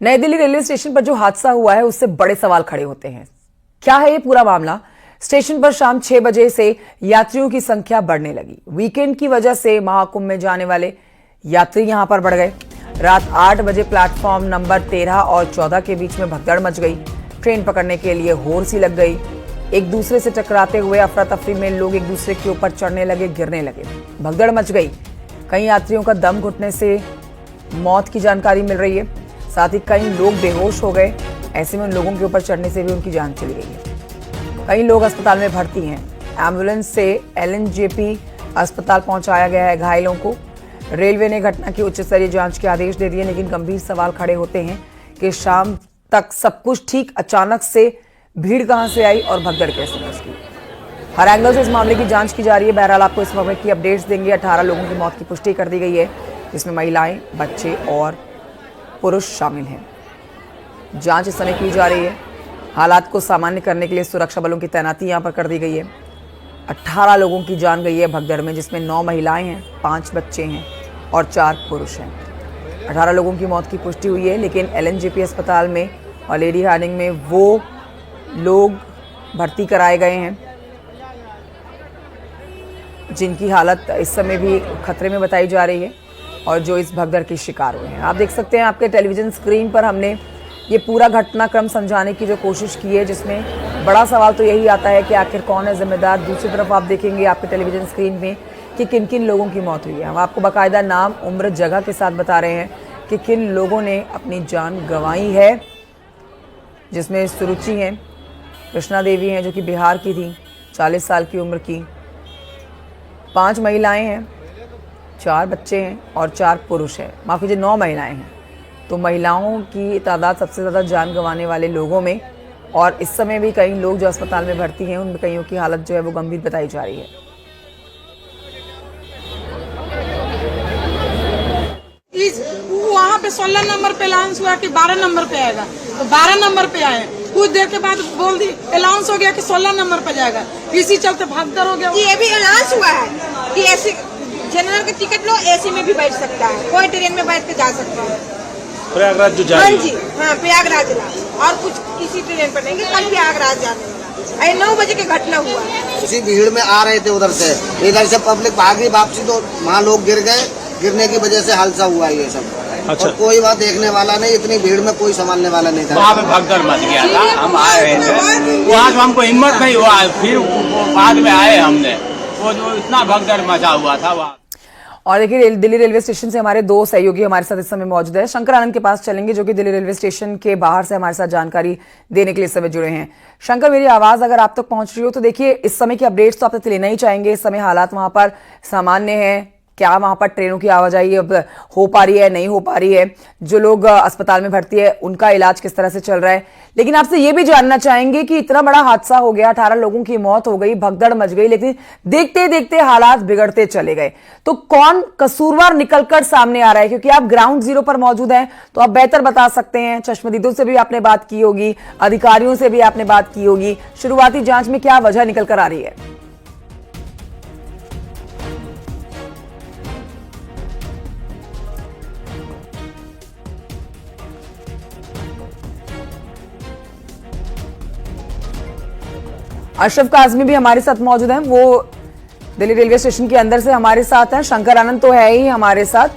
नई Delhi railway station पर जो हादसा हुआ है उससे बड़े सवाल खड़े होते हैं। क्या है ये पूरा मामला? स्टेशन पर शाम 6 बजे से यात्रियों की संख्या बढ़ने लगी। वीकेंड की वजह से महाकुंभ में जाने वाले यात्री यहां पर बढ़ गए। रात 8 बजे प्लेटफॉर्म नंबर 13 और 14 के बीच में भगदड़ मच गई। ट्रेन पकड़ने के लिए होड़ सी लग गई। एक दूसरे से टकराते हुए अफरा तफरी में लोग एक दूसरे के ऊपर चढ़ने लगे, गिरने लगे, भगदड़ मच गई। कई यात्रियों का दम घुटने से मौत की जानकारी मिल रही है। साथ ही कई लोग बेहोश हो गए। ऐसे में उन लोगों के ऊपर चढ़ने से भी उनकी जान चली गई है। कई लोग अस्पताल में भर्ती हैं। एम्बुलेंस से एलएनजेपी अस्पताल पहुंचाया गया है घायलों को। रेलवे ने घटना की उच्च स्तरीय जांच के आदेश दे दिए, लेकिन गंभीर सवाल खड़े होते हैं कि शाम तक सब कुछ ठीक, अचानक से भीड़ कहां से आई और भगदड़ कैसे मच गई। हर एंगल से इस मामले की जांच की जा रही है। बहरहाल आपको इस मामले की अपडेट्स देंगे। 18 लोगों की मौत की पुष्टि कर दी गई है, जिसमें महिलाएं, बच्चे और पुरुष शामिल हैं। जांच इस समय की जा रही है। हालात को सामान्य करने के लिए सुरक्षा बलों की तैनाती यहां पर कर दी गई है। 18 लोगों की जान गई है भगदड़ में, जिसमें 9 महिलाएं हैं, 5 बच्चे हैं और 4 पुरुष हैं। 18 लोगों की मौत की पुष्टि हुई है, लेकिन एलएनजेपी अस्पताल में और लेडी हार्डिंग में वो लोग भर्ती कराए गए हैं जिनकी हालत इस समय भी खतरे में बताई जा रही है और जो इस भगदड़ के शिकार हुए हैं। आप देख सकते हैं आपके टेलीविजन स्क्रीन पर हमने ये पूरा घटनाक्रम समझाने की जो कोशिश की है, जिसमें बड़ा सवाल तो यही आता है कि आखिर कौन है जिम्मेदार। दूसरी तरफ आप देखेंगे आपके टेलीविजन स्क्रीन में कि किन किन लोगों की मौत हुई है। हम आपको बाकायदा नाम, उम्र, जगह के साथ बता रहे हैं कि किन लोगों ने अपनी जान गंवाई है, जिसमें सुरुचि हैं, कृष्णा देवी हैं जो कि बिहार की थी, 40 साल की उम्र की, 5 महिलाएं हैं, 4 बच्चे हैं और 4 पुरुष हैं। माफ़ कीजिए, 9 महिलाएं हैं। तो महिलाओं की तादाद सबसे ज़्यादा जान गंवाने वाले लोगों में, और इस समय भी कई लोग जो अस्पताल में भर्ती हैं उनमें कईयों की हालत जो है वो गंभीर बताई जा रही है। वहाँ पे 16 नंबर पे अनाउंस हुआ कि 12 नंबर पे आएगा, तो 12 नंबर पे आए। कुछ देर के बाद बोल दी अनाउंस हो गया कि 16 नंबर पे जाएगा। इसी चलते भगदड़ हो गया। ये भी अनाउंस हुआ है कि ऐसे जनरल का टिकट लो, एसी में भी बैठ सकता है, कोई ट्रेन में बैठ के जा सकता है। प्रयागराज जो हाँ जी, हाँ प्रयागराज ला, और कुछ किसी ट्रेन पर नहीं, कल प्रयागराज जाने 9 बजे की घटना हुआ। उसी भीड़ में आ रहे थे उधर से, इधर से पब्लिक भागी वापसी, तो वहाँ लोग गिर गए। गिरने की वजह से हादसा हुआ ये सब। अच्छा। और कोई वहाँ देखने वाला नहीं, इतनी भीड़ में कोई संभालने वाला नहीं था। वहाँ पे भगदड़ मच गया था। हम आए रहे थे वहाँ से, हमको हिम्मत नहीं हुआ, फिर बाद में आए हमने, वो जो इतना भगदड़ मचा हुआ था वहाँ। और देखिए दिल्ली रेलवे स्टेशन से हमारे 2 सहयोगी हमारे साथ इस समय मौजूद है। शंकर आनंद के पास चलेंगे जो कि दिल्ली रेलवे स्टेशन के बाहर से हमारे साथ जानकारी देने के लिए इस समय जुड़े हैं। शंकर, मेरी आवाज अगर आप तक पहुंच रही हो तो देखिए इस समय की अपडेट्स तो आप तक लेना ही चाहेंगे। इस समय हालात वहां पर सामान्य है क्या? वहां पर ट्रेनों की आवाजाही अब हो पा रही है, नहीं हो पा रही है? जो लोग अस्पताल में भर्ती है उनका इलाज किस तरह से चल रहा है? लेकिन आपसे ये भी जानना चाहेंगे कि इतना बड़ा हादसा हो गया, 18 लोगों की मौत हो गई, भगदड़ मच गई, लेकिन देखते देखते हालात बिगड़ते चले गए। तो कौन कसूरवार निकलकर सामने आ रहा है? क्योंकि आप ग्राउंड जीरो पर मौजूद हैं तो आप बेहतर बता सकते हैं। चश्मदीदों से भी आपने बात की होगी, अधिकारियों से भी आपने बात की होगी। शुरुआती जांच में क्या वजह निकल कर आ रही है? अशरफ काजमी भी हमारे साथ मौजूद हैं, वो दिल्ली रेलवे स्टेशन के अंदर से हमारे साथ हैं। शंकर आनंद तो है ही हमारे साथ,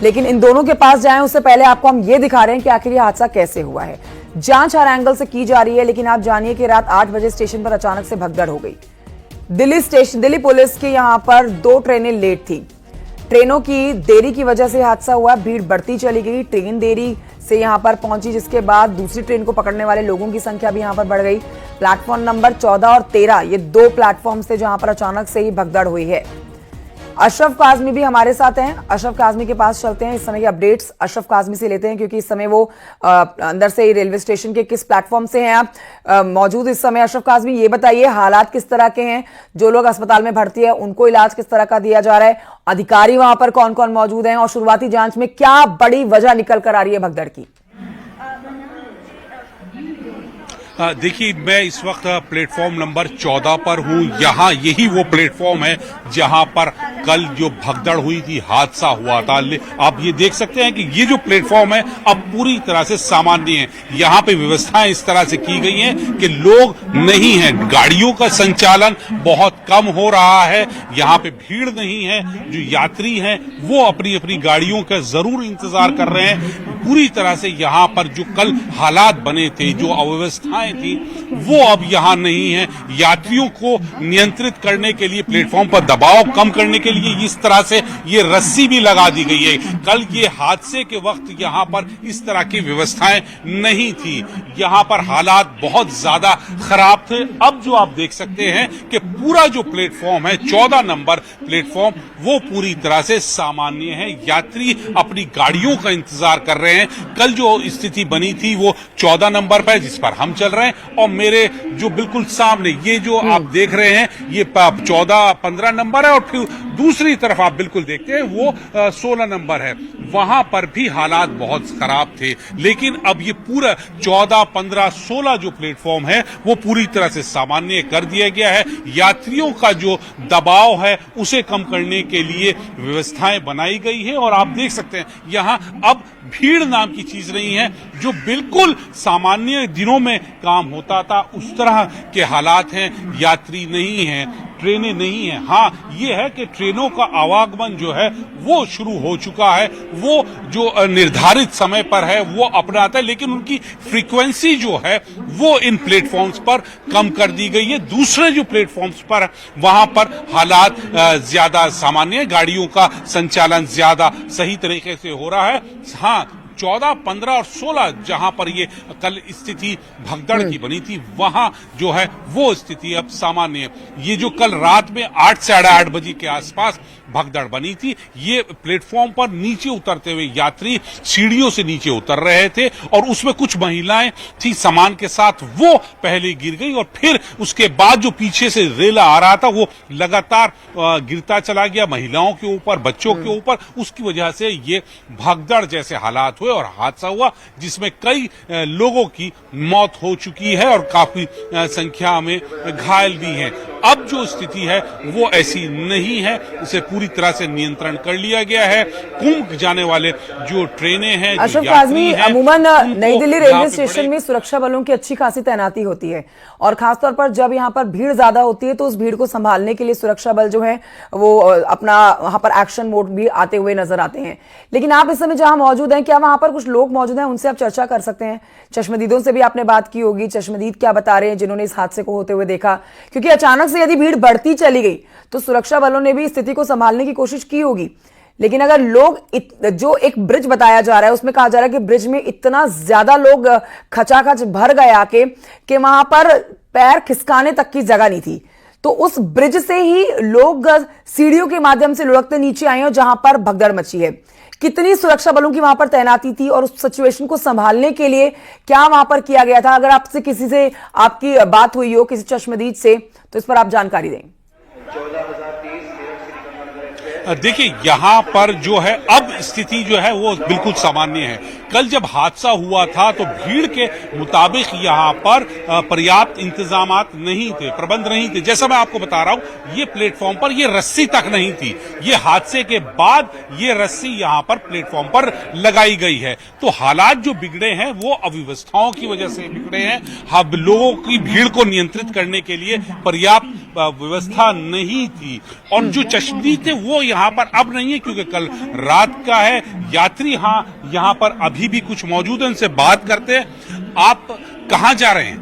लेकिन इन दोनों के पास जाएं उससे पहले आपको हम ये दिखा रहे हैं कि आखिर ये हादसा कैसे हुआ है। जांच हर एंगल से की जा रही है, लेकिन आप जानिए कि रात 8 बजे स्टेशन पर अचानक से भगदड़ हो गई। दिल्ली पुलिस की यहां पर 2 ट्रेनें लेट थी। ट्रेनों की देरी की वजह से हादसा हुआ। भीड़ बढ़ती चली गई, ट्रेन देरी से यहां पर पहुंची, जिसके बाद दूसरी ट्रेन को पकड़ने वाले लोगों की संख्या भी यहां पर बढ़ गई। प्लेटफॉर्म नंबर 14 और 13 ये 2 प्लेटफॉर्म से जहां पर अचानक से ही भगदड़ हुई है। अशरफ काजमी भी हमारे साथ हैं। अशरफ काजमी के पास चलते हैं, इस समय के अपडेट्स अशरफ काजमी से लेते हैं, क्योंकि इस समय वो अंदर से ही रेलवे स्टेशन के किस प्लेटफॉर्म से हैं आप मौजूद इस समय। अशरफ काजमी, ये बताइए हालात किस तरह के हैं? जो लोग अस्पताल में भर्ती है उनको इलाज किस तरह का दिया जा रहा है? अधिकारी वहां पर कौन कौन मौजूद हैं और शुरुआती जांच में क्या बड़ी वजह निकल कर आ रही है भगदड़ की? देखिए, मैं इस वक्त प्लेटफॉर्म नंबर 14 पर हूं। यहाँ यही वो प्लेटफॉर्म है जहां पर कल जो भगदड़ हुई थी, हादसा हुआ था। आप ये देख सकते हैं कि ये जो प्लेटफॉर्म है अब पूरी तरह से सामान्य है। यहाँ पे व्यवस्थाएं इस तरह से की गई हैं कि लोग नहीं हैं, गाड़ियों का संचालन बहुत कम हो रहा है। यहाँ पे भीड़ नहीं है। जो यात्री हैं वो अपनी अपनी गाड़ियों का जरूर इंतजार कर रहे हैं। पूरी तरह से यहाँ पर जो कल हालात बने थे, जो अव्यवस्थाएं थी, वो अब यहाँ नहीं है। यात्रियों को नियंत्रित करने के लिए, प्लेटफॉर्म पर दबाव कम करने के लिए इस तरह से ये रस्सी भी लगा दी गई है। कल ये हादसे के वक्त यहाँ पर इस तरह की व्यवस्थाएं नहीं थी। यहाँ पर हालात बहुत ज्यादा खराब थे। अब जो आप देख सकते हैं कि पूरा जो प्लेटफॉर्म है, 14 नंबर प्लेटफॉर्म, वो पूरी तरह से सामान्य है। यात्री अपनी गाड़ियों का इंतजार कर रहे हैं। कल जो स्थिति बनी थी वो 14 नंबर पर, जिस पर हम चल रहे हैं, और मेरे जो बिल्कुल सामने ये जो आप देख रहे हैं ये 14-15 नंबर है, और फिर दूसरी तरफ आप बिल्कुल देखते हैं वो 16 नंबर है। वहां पर भी हालात बहुत खराब थे। लेकिन अब ये पूरा 14, 15, 16 जो प्लेटफॉर्म है वो पूरी तरह से सामान्य कर दिया गया है। यात्रियों का जो दबाव है उसे कम करने के लिए व्यवस्थाएं बनाई गई है। और आप देख सकते हैं यहां अब भीड़ नाम की चीज नहीं है। जो बिल्कुल सामान्य दिनों में काम होता था उस तरह के हालात हैं। यात्री नहीं है, ट्रेनें नहीं है। हाँ, ये है कि ट्रेनों का आवागमन जो है वो शुरू हो चुका है। वो जो निर्धारित समय पर है वो अपनाता है, लेकिन उनकी फ्रीक्वेंसी जो है वो इन प्लेटफॉर्म्स पर कम कर दी गई है। दूसरे जो प्लेटफॉर्म्स पर वहां पर हालात ज्यादा सामान्य है, गाड़ियों का संचालन ज्यादा सही तरीके से हो रहा है। हाँ, 14, 15 और 16 जहां पर ये कल स्थिति भगदड़ की बनी थी, वहां जो है वो स्थिति अब सामान्य है। ये जो कल रात में 8, साढ़े 8 बजे के आसपास भगदड़ बनी थी, ये प्लेटफॉर्म पर नीचे उतरते हुए यात्री सीढ़ियों से नीचे उतर रहे थे और उसमें कुछ महिलाएं थी सामान के साथ, वो पहले गिर गई और फिर उसके बाद जो पीछे से रेला आ रहा था वो लगातार गिरता चला गया महिलाओं के ऊपर, बच्चों के ऊपर। उसकी वजह से ये भगदड़ जैसे हालात हुए और हादसा हुआ जिसमें कई लोगों की मौत हो चुकी है और काफी संख्या में घायल भी हैं। अब जो स्थिति है वो ऐसी नहीं है, इसे पूरी तरह से नियंत्रण कर लिया गया है। कुंभ जाने वाले जो ट्रेनें हैं, अशरफ काज़मी, अमूमन नई दिल्ली रेलवे स्टेशन में सुरक्षा बलों की अच्छी खासी तैनाती होती है और खासतौर पर जब यहाँ पर भीड़ ज्यादा होती है तो उस भीड़ को संभालने के लिए सुरक्षा बल जो है वो अपना वहां पर एक्शन मोड भी आते हुए नजर आते हैं। लेकिन आप इस समय जहां मौजूद हैं, क्या वहां पर कुछ लोग मौजूद हैं, उनसे आप चर्चा कर सकते हैं? चश्मदीदों से भी आपने बात की होगी, चश्मदीद क्या बता रहे हैं जिन्होंने इस हादसे को होते हुए देखा? क्योंकि अचानक से यदि भीड़ बढ़ती चली गई तो सुरक्षा बलों ने भी स्थिति को संभालने की कोशिश की होगी। लेकिन अगर लोग जो एक ब्रिज बताया जा रहा है उसमें कहा जा रहा है कि ब्रिज में इतना ज्यादा लोग खचाखच भर गए आके कि वहां पर पैर खिसकाने तक की जगह नहीं थी, तो उस ब्रिज से ही लोग सीढ़ियों के माध्यम से लुढ़कते नीचे आए और जहां पर भगदड़ मची है। कितनी सुरक्षा बलों की वहां पर तैनाती थी और उस सिचुएशन को संभालने के लिए क्या वहां पर किया गया था? अगर आपसे किसी से आपकी बात हुई हो, किसी चश्मदीद से, तो इस पर आप जानकारी दें। देखिए, यहाँ पर जो है अब स्थिति जो है वो बिल्कुल सामान्य है। कल जब हादसा हुआ था तो भीड़ के मुताबिक यहाँ पर पर्याप्त इंतजामात नहीं थे, प्रबंध नहीं थे। जैसा मैं आपको बता रहा हूँ, ये प्लेटफॉर्म पर ये रस्सी तक नहीं थी। ये हादसे के बाद ये रस्सी यहाँ पर प्लेटफॉर्म पर लगाई गई है। तो हालात जो बिगड़े हैं वो अव्यवस्थाओं की वजह से बिगड़े हैं। अब लोगों की भीड़ को नियंत्रित करने के लिए पर्याप्त व्यवस्था नहीं थी और जो चश्मदीद थे वो यहाँ पर अब नहीं है क्योंकि कल रात का है। यात्री हाँ यहाँ पर अभी भी कुछ मौजूद है, उनसे बात करते हैं। आप कहाँ जा रहे हैं?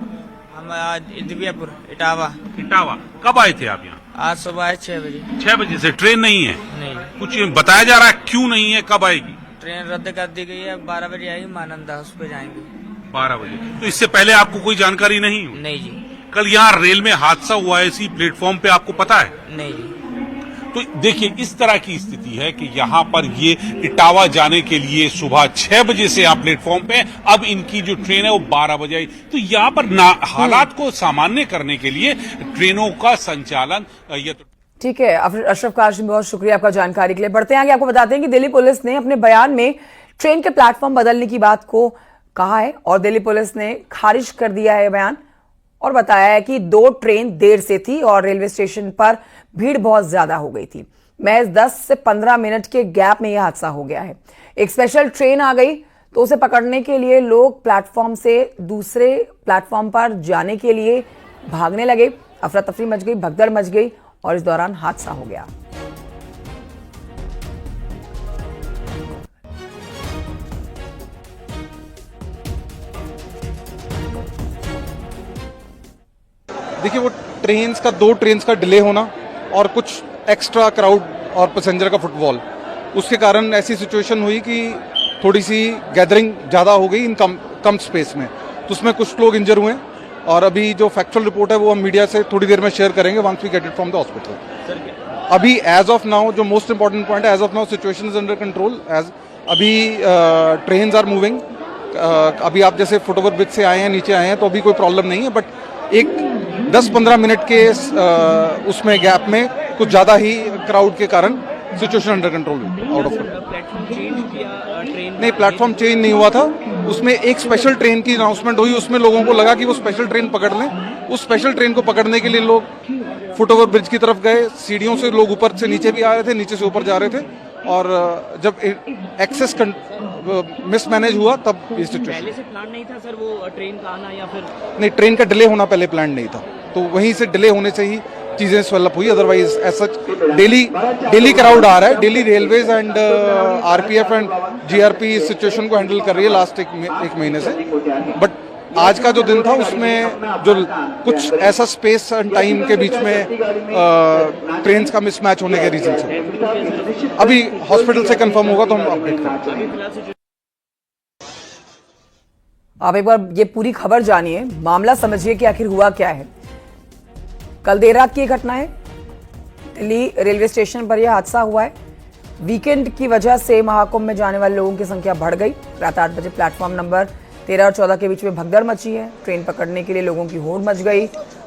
हम आज दिव्यापुर इटावा। इटावा कब आए थे आप यहाँ? आज सुबह 6 बजे। 6 बजे से ट्रेन नहीं है? नहीं। कुछ बताया जा रहा है क्यों नहीं है, कब आएगी? ट्रेन रद्द कर दी गई है, 12 बजे आएगी, मानंदा उस पे जाएंगे। 12 बजे। तो इससे पहले आपको कोई जानकारी नहीं हुई? नहीं जी। कल यहाँ रेल में हादसा हुआ है, इसी प्लेटफॉर्म पे आपको पता है? नहीं जी। तो देखिए, इस तरह की स्थिति है कि यहाँ पर ये इटावा जाने के लिए सुबह 6 बजे से आप प्लेटफॉर्म पे, अब इनकी जो ट्रेन है वो 12 बजे आई। तो यहाँ पर हालात को सामान्य करने के लिए ट्रेनों का संचालन ये तो ठीक है। अशरफ काज़मी, बहुत शुक्रिया आपका जानकारी के लिए। बढ़ते हैं आगे, आपको बताते हैं कि दिल्ली पुलिस ने अपने बयान में ट्रेन के प्लेटफॉर्म बदलने की बात को कहा है और दिल्ली पुलिस ने खारिज कर दिया है बयान और बताया है कि 2 ट्रेन देर से थी और रेलवे स्टेशन पर भीड़ बहुत ज्यादा हो गई थी। महज 10 से 15 मिनट के गैप में यह हादसा हो गया है। एक स्पेशल ट्रेन आ गई तो उसे पकड़ने के लिए लोग प्लेटफॉर्म से दूसरे प्लेटफॉर्म पर जाने के लिए भागने लगे। अफरा तफरी मच गई, भगदड़ मच गई और इस दौरान हादसा हो गया। देखिए, वो दो ट्रेन्स का डिले होना और कुछ एक्स्ट्रा क्राउड और पैसेंजर का फुटबॉल, उसके कारण ऐसी सिचुएशन हुई कि थोड़ी सी गैदरिंग ज़्यादा हो गई इन कम स्पेस में, तो उसमें कुछ लोग इंजर हुए और अभी जो फैक्चुअल रिपोर्ट है वो हम मीडिया से थोड़ी देर में शेयर करेंगे once we get it from the hospital. अभी एज ऑफ नाउ जो मोस्ट इंपॉर्टेंट पॉइंट है, as of now situation is under control. अभी ट्रेन्स आर मूविंग। अभी आप जैसे फुटओवर ब्रिज से आए हैं, नीचे आए हैं, तो अभी कोई प्रॉब्लम नहीं है, बट एक 10-15 मिनट के उसमें गैप में कुछ ज़्यादा ही क्राउड के कारण situation under control out of नहीं, प्लेटफॉर्म चेंज नहीं हुआ था। उसमें एक स्पेशल ट्रेन की अनाउंसमेंट हुई, उसमें लोगों को लगा कि वो स्पेशल ट्रेन पकड़ लें। उस स्पेशल ट्रेन को पकड़ने के लिए लोग फुटओवर ब्रिज की तरफ गए। सीढ़ियों से लोग ऊपर से नीचे भी आ रहे थे, नीचे से ऊपर जा रहे थे, और जब एक्सेस मिसमैनेज हुआ तब ये सिचुएशन। पहले से प्लान नहीं था सर वो ट्रेन का आना, या फिर नहीं, ट्रेन का डिले होना पहले प्लान नहीं था, तो वहीं से डिले होने से ही चीजें स्वेलअप हुई। अदरवाइज ऐसा डेली क्राउड आ रहा है। Daily railways and RPF and GRP इस सिचुएशन को हैंडल कर रही है लास्ट एक महीने से, बट आज का जो दिन था उसमें जो कुछ ऐसा स्पेस एंड टाइम के बीच में ट्रेन्स का मिसमैच होने के रीजन से अभी हॉस्पिटल से कंफर्म होगा तो हम अपडेट करेंगे। आप एक बार ये पूरी खबर जानिए, मामला समझिए कि आखिर हुआ क्या है। कल देर रात की घटना है, दिल्ली रेलवे स्टेशन पर यह हादसा हुआ है। वीकेंड की वजह से महाकुंभ में जाने वाले लोगों की संख्या बढ़ गई। रात 8 बजे प्लेटफॉर्म नंबर 13 और 14 के बीच में भगदड़ मची है। ट्रेन पकड़ने के लिए लोगों की होड़ मच गई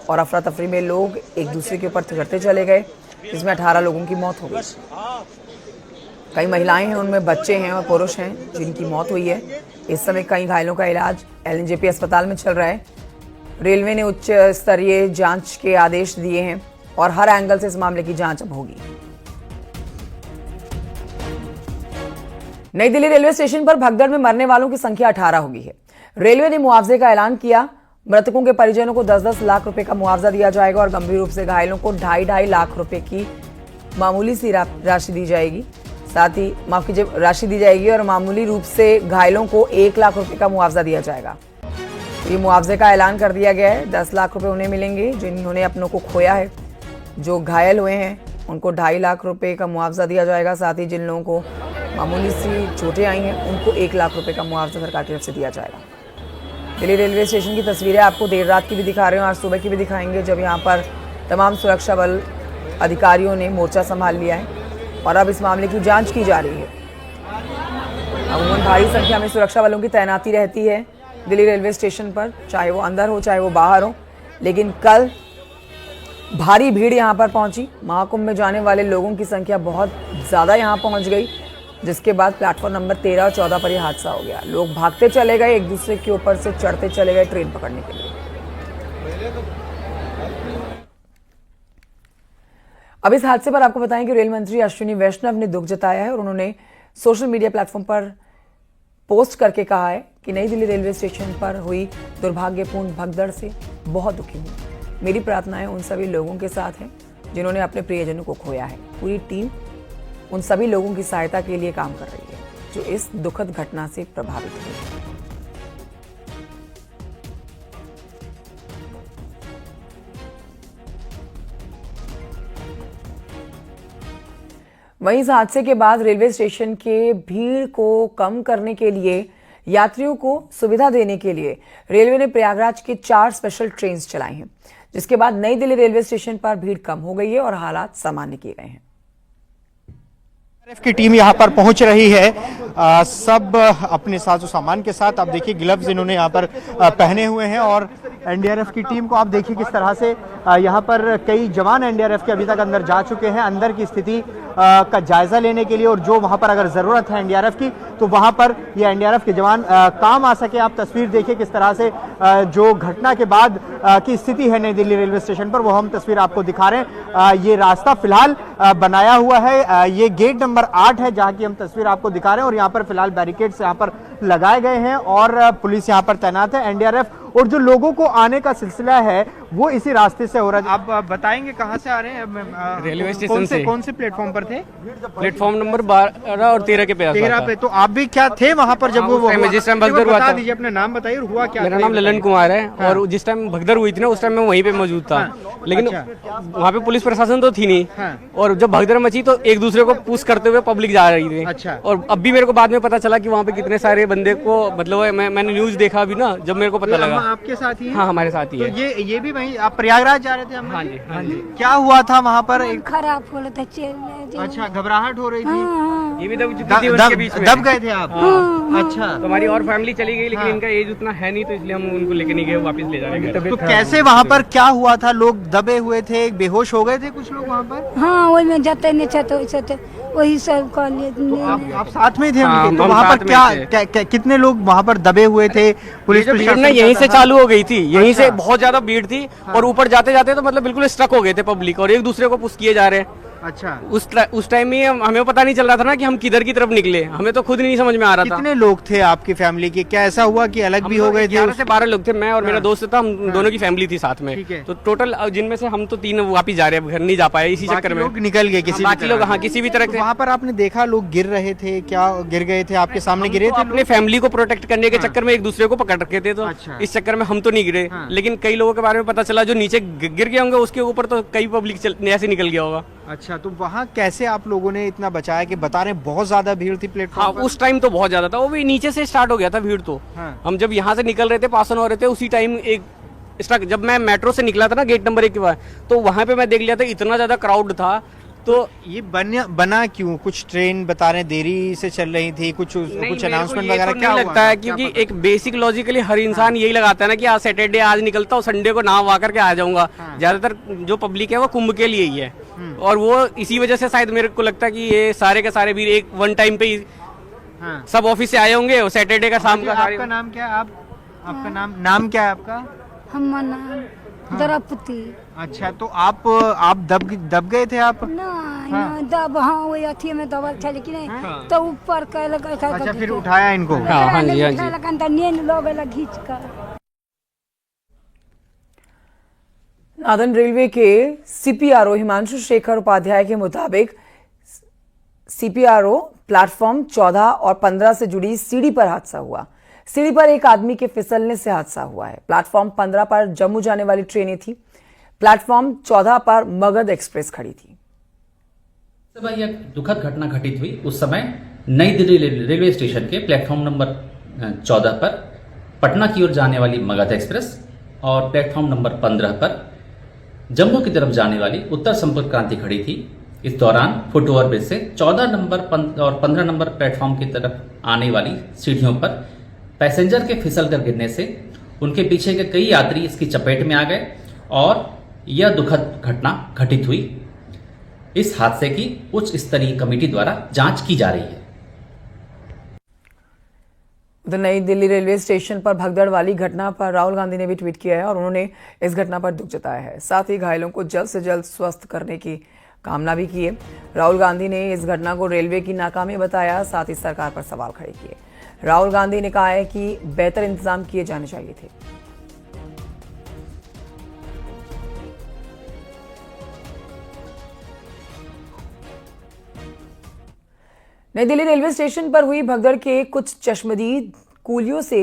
और अफरा तफरी में लोग एक दूसरे के ऊपर चढ़ते चले गए, जिसमें 18 लोगों की मौत हो गई। कई महिलाएं हैं, उनमें बच्चे हैं और पुरुष हैं जिनकी मौत हुई है। इस समय कई घायलों का इलाज एलएनजेपी अस्पताल में चल रहा है। रेलवे ने उच्च स्तरीय जांच के आदेश दिए हैं और हर एंगल से इस मामले की जांच अब होगी। नई दिल्ली रेलवे स्टेशन पर भगदड़ में मरने वालों की संख्या 18 हो गई है। रेलवे ने मुआवजे का ऐलान किया। मृतकों के परिजनों को 10-10 लाख रुपए का मुआवजा दिया जाएगा और गंभीर रूप से घायलों को 2.5 लाख रुपए की मामूली सी राशि दी जाएगी। साथ ही माफ कीजिए, राशि दी जाएगी और मामूली रूप से घायलों को 1 लाख रुपए का मुआवजा दिया जाएगा। ये मुआवजे का ऐलान कर दिया गया है। 10 लाख रुपए उन्हें मिलेंगे जिन्होंने अपनों को खोया है। जो घायल हुए हैं उनको 2.5 लाख रुपए का मुआवजा दिया जाएगा। साथ ही जिन लोगों को मामूली सी चोटें आई हैं उनको 1 लाख रुपए का मुआवजा सरकार की तरफ से दिया जाएगा। दिल्ली रेलवे स्टेशन की तस्वीरें आपको देर रात की भी दिखा रहे हैं, आज सुबह की भी दिखाएंगे, जब यहाँ पर तमाम सुरक्षा बल अधिकारियों ने मोर्चा संभाल लिया है और अब इस मामले की जांच की जा रही है। अमूमन भारी संख्या में सुरक्षा बलों की तैनाती रहती है दिल्ली रेलवे स्टेशन पर, चाहे वो अंदर हो चाहे वो बाहर हो, लेकिन कल भारी भीड़ यहाँ पर पहुंची। महाकुंभ में जाने वाले लोगों की संख्या बहुत ज़्यादा यहाँ पहुंच गई, जिसके बाद प्लेटफॉर्म नंबर 13 और 14 पर यह हादसा हो गया। लोग भागते चले गए, एक दूसरे के ऊपर से चढ़ते चले गए ट्रेन पकड़ने के लिए। अब इस हादसे पर आपको बताएं कि रेल मंत्री अश्विनी वैष्णव ने दुख जताया है और उन्होंने सोशल मीडिया प्लेटफॉर्म पर पोस्ट करके कहा है कि नई दिल्ली रेलवे स्टेशन पर हुई दुर्भाग्यपूर्ण भगदड़ से बहुत दुखी हूं। मेरी प्रार्थनाएं उन सभी लोगों के साथ हैं जिन्होंने अपने प्रियजनों को खोया है। पूरी टीम उन सभी लोगों की सहायता के लिए काम कर रही है जो इस दुखद घटना से प्रभावित हुए। वहीं इस हादसे के बाद रेलवे स्टेशन के भीड़ को कम करने के लिए, यात्रियों को सुविधा देने के लिए रेलवे ने प्रयागराज के 4 स्पेशल ट्रेन चलाई हैं, जिसके बाद नई दिल्ली रेलवे स्टेशन पर भीड़ कम हो गई है और हालात सामान्य किए गए हैं। की टीम यहाँ पर पहुंच रही है, सब अपने साजो सामान के साथ। आप देखिए ग्लव्स इन्होंने यहाँ पर पहने हुए हैं और एनडीआरएफ की टीम को। आप देखिए किस तरह से यहाँ पर कई जवान एनडीआरएफ के अभी तक अंदर जा चुके हैं अंदर की स्थिति का जायजा लेने के लिए, और जो वहां पर अगर जरूरत है एनडीआरएफ की तो वहां पर ये एनडीआरएफ के जवान काम आ सके। आप तस्वीर देखिए किस तरह से जो घटना के बाद की स्थिति है नई दिल्ली रेलवे स्टेशन पर, वो हम तस्वीर आपको दिखा रहे हैं। ये रास्ता फिलहाल बनाया हुआ है, ये गेट नंबर 8 है जहां की हम तस्वीर आपको दिखा रहे हैं, और यहाँ पर फिलहाल बैरिकेड्स यहाँ पर लगाए गए हैं और पुलिस यहाँ पर तैनात है। एनडीआरएफ और जो लोगों को आने का सिलसिला है वो इसी रास्ते से हो रहा है। आप बताएंगे कहाँ से आ रहे हैं? रेलवे स्टेशन से। कौन से प्लेटफॉर्म पर थे? प्लेटफॉर्म नंबर 12 और 13 के पास। 13 पे। तो आप भी क्या थे वहाँ पर जब वो जिस टाइम भगदड़ हुआ बता था? दीजिए, अपना नाम बताइए और हुआ क्या? मेरा नाम ललन कुमार है और जिस टाइम भगदड़ हुई थी ना उस टाइम मैं वहीं पे मौजूद था, लेकिन वहाँ पे पुलिस प्रशासन तो थी नहीं, और जब भगदड़ मची तो एक दूसरे को पुश करते हुए पब्लिक जा रही थी। अच्छा। और अब भी मेरे को बाद में पता चला कि वहाँ पे कितने सारे बंदे को, मतलब मैंने न्यूज देखा अभी ना, जब मेरे को पता लगा। आपके साथ ही? हाँ, हमारे साथ ही है। तो ये भी वहीं आप प्रयागराज जा रहे थे? हाँ जी, हाँ जी। क्या हुआ था वहाँ पर? खराब हो रहा था, चल। अच्छा, घबराहट हो रही थी? ये भी दब गए थे आप? अच्छा। तो हमारी और फैमिली चली गई, लेकिन इनका एज उतना है नहीं तो इसलिए हम उनको लेके नहीं गए, वापस ले जाएंगे। तो कैसे वहाँ पर क्या हुआ था? लोग दबे हुए थे, बेहोश हो गए थे कुछ लोग वहाँ पर? हाँ, वही में जाते नहीं थे, वही सब कर लिए। आप साथ में थे? हाँ, तो वहाँ पर क्या कितने लोग वहाँ पर दबे हुए थे? पुलिस भीड़ ना यहीं से चालू हो गई थी, यहीं से बहुत ज्यादा भीड़ थी, और ऊपर जाते जाते तो मतलब बिल्कुल स्ट्रक हो गए थे पब्लिक, और एक दूसरे को पुश किए जा रहे हैं। अच्छा। उस टाइम में हमें पता नहीं चल रहा था ना कि हम किधर की तरफ निकले, हमें तो खुद नहीं समझ में आ रहा था। कितने लोग थे आपकी फैमिली के? क्या ऐसा हुआ कि अलग भी हो गए थे? 11 से 12 लोग थे, मैं और मेरा दोस्त था, हम दोनों की फैमिली थी साथ में। ठीक है। तो टोटल जिनमें से हम तो 3 वापिस जा रहे हैं, घर नहीं जा पाए इसी चक्कर में। लोग निकल गए किसी बाकी लोग, हाँ, किसी भी तरह से। वहाँ पर आपने देखा लोग गिर रहे थे? क्या गिर गए थे? आपके सामने गिरे थे? अपने फैमिली को प्रोटेक्ट करने के चक्कर में एक दूसरे को पकड़ रखे थे, तो इस चक्कर में हम तो नहीं गिरे, लेकिन कई लोगों के बारे में पता चला जो नीचे गिर गए होंगे, उसके ऊपर तो कई पब्लिक ऐसे निकल गया होगा। अच्छा, तो वहाँ कैसे आप लोगों ने इतना बचाया कि बता रहे बहुत ज्यादा भीड़ थी प्लेटफॉर्म पर? उस टाइम तो बहुत ज्यादा था, वो भी नीचे से स्टार्ट हो गया था भीड़ तो। हम जब यहाँ से निकल रहे थे, पास ऑन हो रहे थे, उसी टाइम एक स्टार्ट, जब मैं मेट्रो से निकला था ना गेट नंबर 1 के बाद, तो वहाँ पे मैं देख लिया था इतना ज्यादा क्राउड था। तो ये बना क्यों? कुछ ट्रेन बता रहे देरी से चल रही थी, कुछ अनाउंसमेंट वगैरह क्या लगता है? क्योंकि एक बेसिक लॉजिकली हर इंसान यही लगाता है ना कि आज सैटरडे, आज निकलता हूँ, संडे को नाव आकर के आ जाऊंगा। ज्यादातर जो पब्लिक है वो कुंभ के लिए ही है, और वो इसी वजह से शायद मेरे को लगता है कि ये सारे के सारे भी एक वन टाइम पे ही सब ऑफिस से आए होंगे, और सैटरडे का शाम का। आपका नाम क्या है? आपका नाम क्या है आपका? द्रौपदी। अच्छा, तो आप दब गए थे आप? दब, हाँ, वही अथी में दबल था, लेकिन तो ऊपर अच्छा, फिर उठाया इनको? हाँ जी। घींच कर। नादन रेलवे के सीपीआरओ हिमांशु शेखर उपाध्याय के मुताबिक सीपीआरओ प्लेटफॉर्म 14 और 15 से जुड़ी सीढ़ी पर हादसा हुआ। सीढ़ी पर एक आदमी के फिसलने से हादसा हुआ है। प्लेटफॉर्म 15 पर जम्मू जाने वाली ट्रेनें थी, प्लेटफॉर्म 14 पर मगध एक्सप्रेस खड़ी थी। जब यह दुखद घटना घटित हुई उस समय नई दिल्ली रेलवे स्टेशन के प्लेटफॉर्म नंबर 14 पर पटना की ओर जाने वाली मगध एक्सप्रेस और प्लेटफॉर्म नंबर 15 पर जम्मू की तरफ जाने वाली उत्तर संपर्क क्रांति खड़ी थी। इस दौरान फुट ओवर ब्रिज से 14 नंबर और 15 नंबर प्लेटफॉर्म की तरफ आने वाली सीढ़ियों पर पैसेंजर के फिसल कर गिरने से उनके पीछे के कई यात्री इसकी चपेट में आ गए और यह दुखद घटना घटित हुई। इस हादसे की उच्च स्तरीय कमेटी द्वारा जांच की जा रही है। उधर नई दिल्ली रेलवे स्टेशन पर भगदड़ वाली घटना पर राहुल गांधी ने भी ट्वीट किया है और उन्होंने इस घटना पर दुख जताया है। साथ ही घायलों को जल्द से जल्द स्वस्थ करने की कामना भी की है। राहुल गांधी ने इस घटना को रेलवे की नाकामी बताया, साथ ही सरकार पर सवाल खड़े किए। राहुल गांधी ने कहा है कि बेहतर इंतजाम किए जाने चाहिए थे। नई दिल्ली रेलवे स्टेशन पर हुई भगदड़ के कुछ चश्मदीद कूलियों से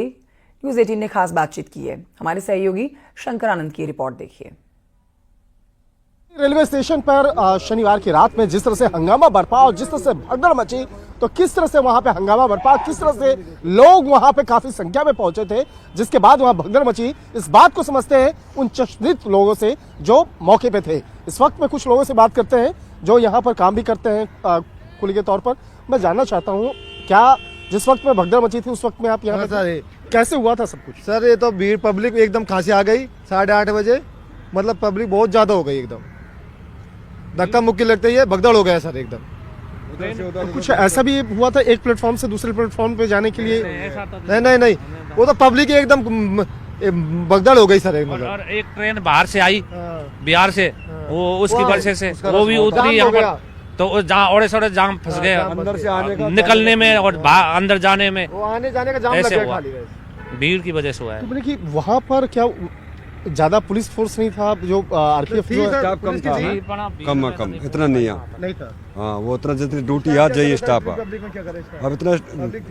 न्यूज 18 ने खास बातचीत की है। हमारे सहयोगी शंकर आनंद की रिपोर्ट देखिए। रेलवे स्टेशन पर शनिवार की रात में जिस तरह से हंगामा बरपा और जिस तरह से भगदड़ मची, तो किस तरह से वहां पे हंगामा बरपा, किस तरह से लोग वहां पे काफी संख्या में पहुंचे थे, जिसके बाद वहां भगदड़ मची, इस बात को समझते हैं उन चश्मदीद लोगों से जो मौके पे थे। इस वक्त में कुछ लोगों से बात करते हैं जो यहाँ पर काम भी करते हैं कुली के तौर पर। मैं जानना चाहता हूँ, क्या जिस वक्त में भगदड़ मची थी उस वक्त में आप यहाँ सर कैसे हुआ था सब कुछ? सर ये तो भीड़ पब्लिक एकदम खांसी आ गई 8:30 बजे, मतलब पब्लिक बहुत ज्यादा हो गई, एकदम धक्का मुक्की लगते ही भगदड़ हो गया सर एकदम। तो कुछ ऐसा भी हुआ था एक प्लेटफॉर्म से दूसरे प्लेटफॉर्म पे जाने के लिए? नहीं, वो तो पब्लिक एकदम भगदड़ हो गई सर। और एक ट्रेन बाहर से आई बिहार से, वो उसकी वजह से वो भी उतरी यहाँ पर, तो जहाँ ओड़े सोड़े जाम फंस गए अंदर से आने का निकलने में और अंदर जाने में, वो आने जाने का जाम लग ऐसे गया हुआ। खाली। भीड़ की वजह से हुआ है। तो मैंने कि वहाँ पर क्या ज्यादा पुलिस फोर्स नहीं था? जो आरपीएफ स्टाफ कम था, कम इतना नहीं था। हाँ, वो इतना जितनी ड्यूटी याद जाइए स्टाफ। अब इतना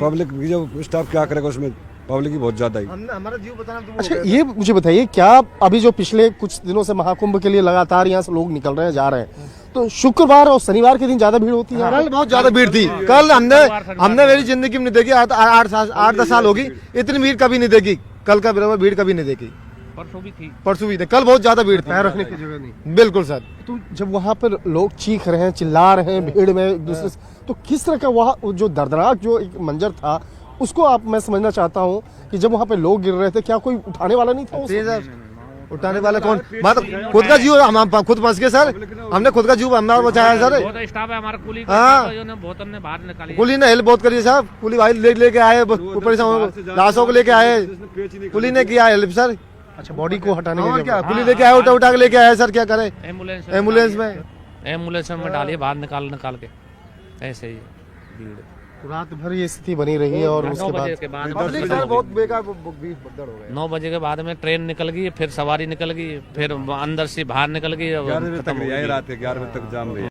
पब्लिक जो स्टाफ क्या करेगा उसमें, पब्लिक ही बहुत ज्यादा ही। हमारा जीव बताना। अच्छा ये मुझे बताइए, क्या अभी जो पिछले कुछ दिनों से महाकुंभ के लिए लगातार यहाँ से लोग निकल रहे हैं, जा रहे हैं, तो शुक्रवार और शनिवार के दिन ज्यादा भीड़ होती है? कल बहुत ज्यादा भीड़ थी। कल हमने मेरी जिंदगी में नहीं देखी, 8-10 साल होगी इतनी भीड़ कभी नहीं देखी। कल का भीड़ कभी नहीं देखी। परसों भी थी, कल बहुत ज्यादा भीड़ थी, पैर रखने की जगह नहीं। बिल्कुल सर। तो जब वहाँ पर लोग चीख रहे हैं, चिल्ला रहे हैं भीड़ में एक दूसरे से, तो किस तरह का वहाँ जो दर्दनाक जो एक मंजर था उसको आप मैं समझना चाहता हूँ कि जब वहाँ पे लोग गिर रहे थे, क्या कोई उठाने वाला नहीं था? उठाने वाला कौन? मतलब खुद का जीव हम खुद फंस गए सर, हमने खुद का जीव हमारा बचाया सर। बहुत स्टाफ है हमारा, कुली बहुत हमने बाहर निकाली, कुली ने हेल्प बहुत करी साहब। कुली भाई लेके आए, ऊपर से लाशों को लेके आए, कुली ने किया हेल्प सर। अच्छा, बॉडी को हटाने और के क्या कुली लेके आए, उठा के लेके आए सर। क्या करे? एम्बुलेंस में डालिए बाहर निकाल के, ऐसे ही भीड़। रात भर ये स्थिति बनी रही है और उसके बाद बहुत बेकार भगदड़ हो गया। 9 बजे के बाद में ट्रेन निकल गई, फिर सवारी निकल गई, फिर अंदर से बाहर निकल गई, 11 बजे तक रात 11 बजे तक जाम रही।